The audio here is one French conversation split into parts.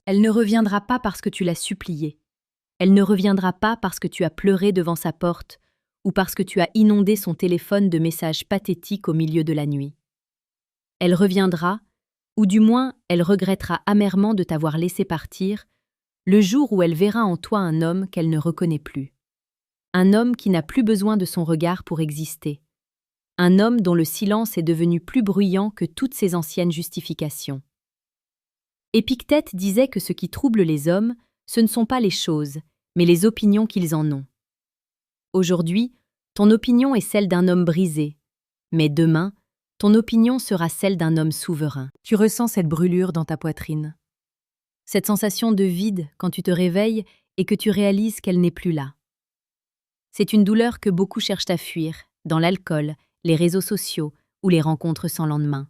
Elle ne reviendra pas parce que tu l'as suppliée. Elle ne reviendra pas parce que tu as pleuré devant sa porte ou parce que tu as inondé son téléphone de messages pathétiques au milieu de la nuit. Elle reviendra, ou du moins elle regrettera amèrement de t'avoir laissé partir, le jour où elle verra en toi un homme qu'elle ne reconnaît plus. Un homme qui n'a plus besoin de son regard pour exister. Un homme dont le silence est devenu plus bruyant que toutes ses anciennes justifications. Épictète disait que ce qui trouble les hommes, ce ne sont pas les choses, mais les opinions qu'ils en ont. Aujourd'hui, ton opinion est celle d'un homme brisé, mais demain, ton opinion sera celle d'un homme souverain. Tu ressens cette brûlure dans ta poitrine. Cette sensation de vide quand tu te réveilles et que tu réalises qu'elle n'est plus là. C'est une douleur que beaucoup cherchent à fuir, dans l'alcool, les réseaux sociaux ou les rencontres sans lendemain.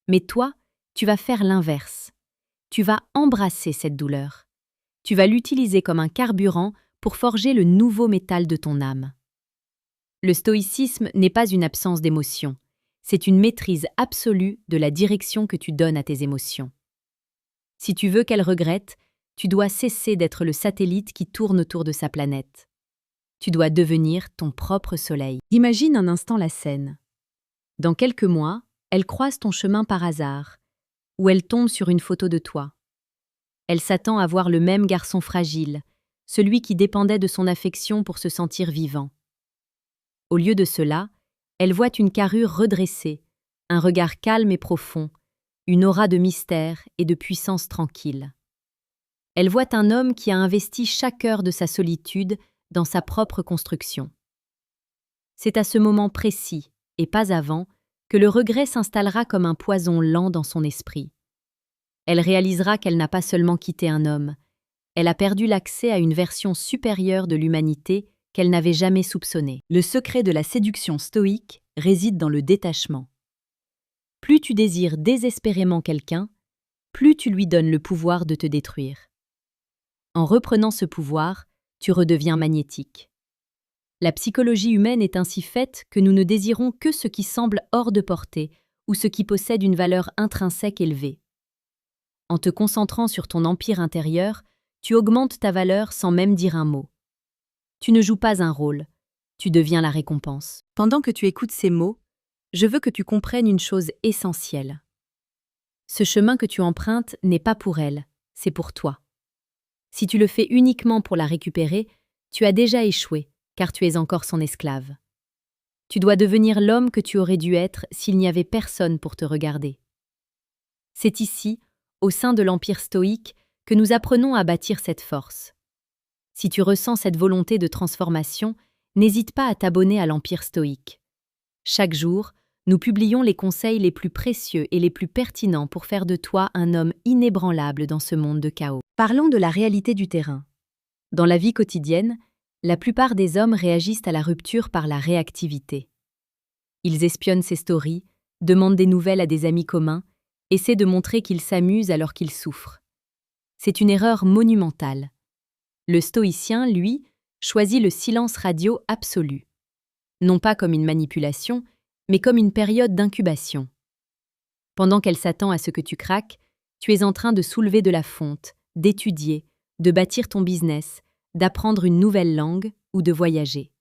Mais toi, tu vas faire l'inverse. Tu vas embrasser cette douleur. Tu vas l'utiliser comme un carburant pour forger le nouveau métal de ton âme. Le stoïcisme n'est pas une absence d'émotion, c'est une maîtrise absolue de la direction que tu donnes à tes émotions. Si tu veux qu'elle regrette, tu dois cesser d'être le satellite qui tourne autour de sa planète. Tu dois devenir ton propre soleil. Imagine un instant la scène. Dans quelques mois, elle croise ton chemin par hasard, ou elle tombe sur une photo de toi. Elle s'attend à voir le même garçon fragile, celui qui dépendait de son affection pour se sentir vivant. Au lieu de cela, elle voit une carrure redressée, un regard calme et profond, une aura de mystère et de puissance tranquille. Elle voit un homme qui a investi chaque heure de sa solitude dans sa propre construction. C'est à ce moment précis, et pas avant, que le regret s'installera comme un poison lent dans son esprit. Elle réalisera qu'elle n'a pas seulement quitté un homme, elle a perdu l'accès à une version supérieure de l'humanité qu'elle n'avait jamais soupçonnée. Le secret de la séduction stoïque réside dans le détachement. Plus tu désires désespérément quelqu'un, plus tu lui donnes le pouvoir de te détruire. En reprenant ce pouvoir, tu redeviens magnétique. La psychologie humaine est ainsi faite que nous ne désirons que ce qui semble hors de portée ou ce qui possède une valeur intrinsèque élevée. En te concentrant sur ton empire intérieur, tu augmentes ta valeur sans même dire un mot. Tu ne joues pas un rôle, tu deviens la récompense. Pendant que tu écoutes ces mots, je veux que tu comprennes une chose essentielle. Ce chemin que tu empruntes n'est pas pour elle, c'est pour toi. Si tu le fais uniquement pour la récupérer, tu as déjà échoué, car tu es encore son esclave. Tu dois devenir l'homme que tu aurais dû être s'il n'y avait personne pour te regarder. C'est ici, au sein de l'Empire stoïque, que nous apprenons à bâtir cette force. Si tu ressens cette volonté de transformation, n'hésite pas à t'abonner à l'Empire stoïque. Chaque jour, nous publions les conseils les plus précieux et les plus pertinents pour faire de toi un homme inébranlable dans ce monde de chaos. Parlons de la réalité du terrain. Dans la vie quotidienne, la plupart des hommes réagissent à la rupture par la réactivité. Ils espionnent ses stories, demandent des nouvelles à des amis communs, essaient de montrer qu'ils s'amusent alors qu'ils souffrent. C'est une erreur monumentale. Le stoïcien, lui, choisit le silence radio absolu. Non pas comme une manipulation, mais comme une période d'incubation. Pendant qu'elle s'attend à ce que tu craques, tu es en train de soulever de la fonte, d'étudier, de bâtir ton business, d'apprendre une nouvelle langue ou de voyager.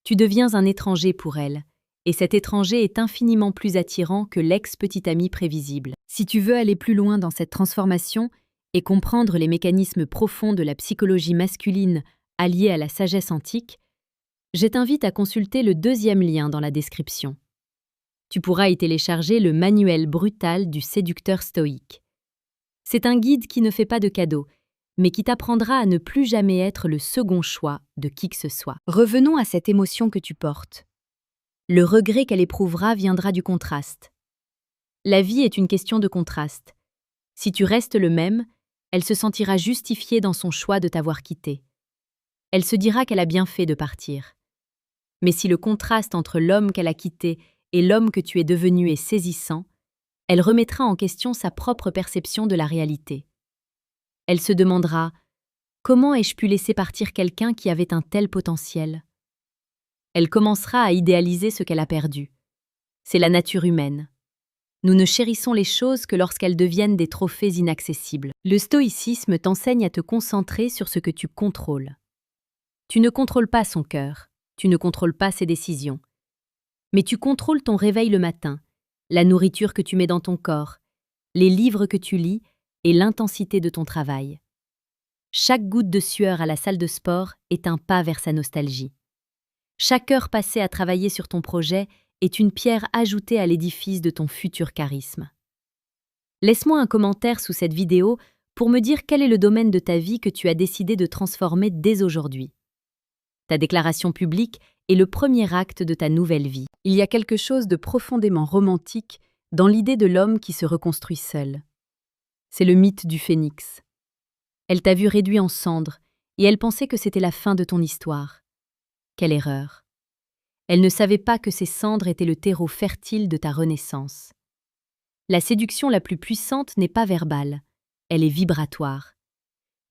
Tu deviens un étranger pour elle, et cet étranger est infiniment plus attirant que l'ex-petit ami prévisible. Si tu veux aller plus loin dans cette transformation et comprendre les mécanismes profonds de la psychologie masculine alliés à la sagesse antique, je t'invite à consulter le deuxième lien dans la description. Tu pourras y télécharger le manuel brutal du séducteur stoïque. C'est un guide qui ne fait pas de cadeaux, mais qui t'apprendra à ne plus jamais être le second choix de qui que ce soit. Revenons à cette émotion que tu portes. Le regret qu'elle éprouvera viendra du contraste. La vie est une question de contraste. Si tu restes le même, elle se sentira justifiée dans son choix de t'avoir quitté. Elle se dira qu'elle a bien fait de partir. Mais si le contraste entre l'homme qu'elle a quitté et l'homme que tu es devenu est saisissant, elle remettra en question sa propre perception de la réalité. Elle se demandera « Comment ai-je pu laisser partir quelqu'un qui avait un tel potentiel ?» Elle commencera à idéaliser ce qu'elle a perdu. C'est la nature humaine. Nous ne chérissons les choses que lorsqu'elles deviennent des trophées inaccessibles. Le stoïcisme t'enseigne à te concentrer sur ce que tu contrôles. Tu ne contrôles pas son cœur, tu ne contrôles pas ses décisions. Mais tu contrôles ton réveil le matin, la nourriture que tu mets dans ton corps, les livres que tu lis et l'intensité de ton travail. Chaque goutte de sueur à la salle de sport est un pas vers sa nostalgie. Chaque heure passée à travailler sur ton projet est une pierre ajoutée à l'édifice de ton futur charisme. Laisse-moi un commentaire sous cette vidéo pour me dire quel est le domaine de ta vie que tu as décidé de transformer dès aujourd'hui. Ta déclaration publique est le premier acte de ta nouvelle vie. Il y a quelque chose de profondément romantique dans l'idée de l'homme qui se reconstruit seul. C'est le mythe du phénix. Elle t'a vu réduit en cendres et elle pensait que c'était la fin de ton histoire. Quelle erreur! Elle ne savait pas que ces cendres étaient le terreau fertile de ta renaissance. La séduction la plus puissante n'est pas verbale, elle est vibratoire.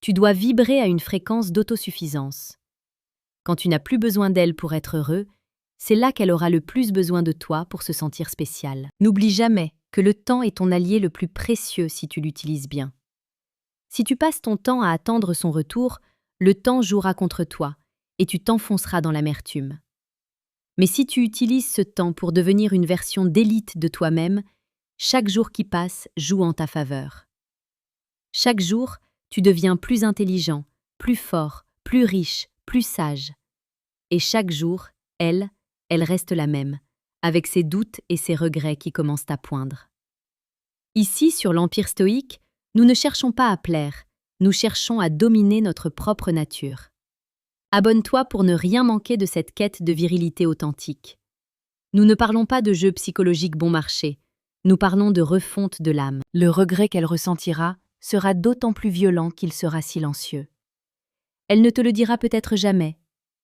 Tu dois vibrer à une fréquence d'autosuffisance. Quand tu n'as plus besoin d'elle pour être heureux, c'est là qu'elle aura le plus besoin de toi pour se sentir spécial. N'oublie jamais que le temps est ton allié le plus précieux si tu l'utilises bien. Si tu passes ton temps à attendre son retour, le temps jouera contre toi et tu t'enfonceras dans l'amertume. Mais si tu utilises ce temps pour devenir une version d'élite de toi-même, chaque jour qui passe joue en ta faveur. Chaque jour, tu deviens plus intelligent, plus fort, plus riche, plus sage. Et chaque jour, elle reste la même, avec ses doutes et ses regrets qui commencent à poindre. Ici, sur l'Empire stoïque, nous ne cherchons pas à plaire, nous cherchons à dominer notre propre nature. Abonne-toi pour ne rien manquer de cette quête de virilité authentique. Nous ne parlons pas de jeux psychologiques bon marché, nous parlons de refonte de l'âme. Le regret qu'elle ressentira sera d'autant plus violent qu'il sera silencieux. Elle ne te le dira peut-être jamais,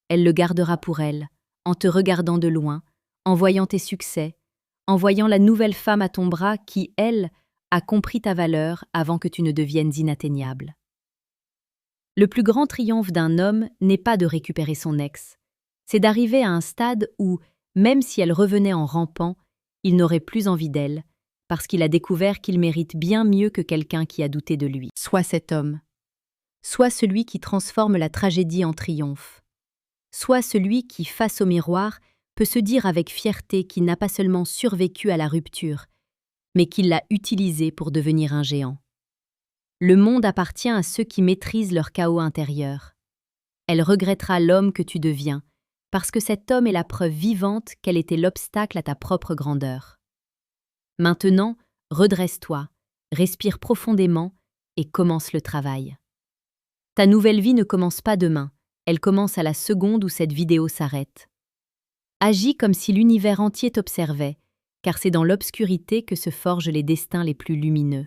elle le gardera pour elle, en te regardant de loin, en voyant tes succès, en voyant la nouvelle femme à ton bras qui, elle, a compris ta valeur avant que tu ne deviennes inatteignable. Le plus grand triomphe d'un homme n'est pas de récupérer son ex, c'est d'arriver à un stade où, même si elle revenait en rampant, il n'aurait plus envie d'elle, parce qu'il a découvert qu'il mérite bien mieux que quelqu'un qui a douté de lui. Sois cet homme. Sois celui qui transforme la tragédie en triomphe. Sois celui qui, face au miroir, peut se dire avec fierté qu'il n'a pas seulement survécu à la rupture, mais qu'il l'a utilisée pour devenir un géant. Le monde appartient à ceux qui maîtrisent leur chaos intérieur. Elle regrettera l'homme que tu deviens, parce que cet homme est la preuve vivante qu'elle était l'obstacle à ta propre grandeur. Maintenant, redresse-toi, respire profondément et commence le travail. Ta nouvelle vie ne commence pas demain, elle commence à la seconde où cette vidéo s'arrête. Agis comme si l'univers entier t'observait, car c'est dans l'obscurité que se forgent les destins les plus lumineux.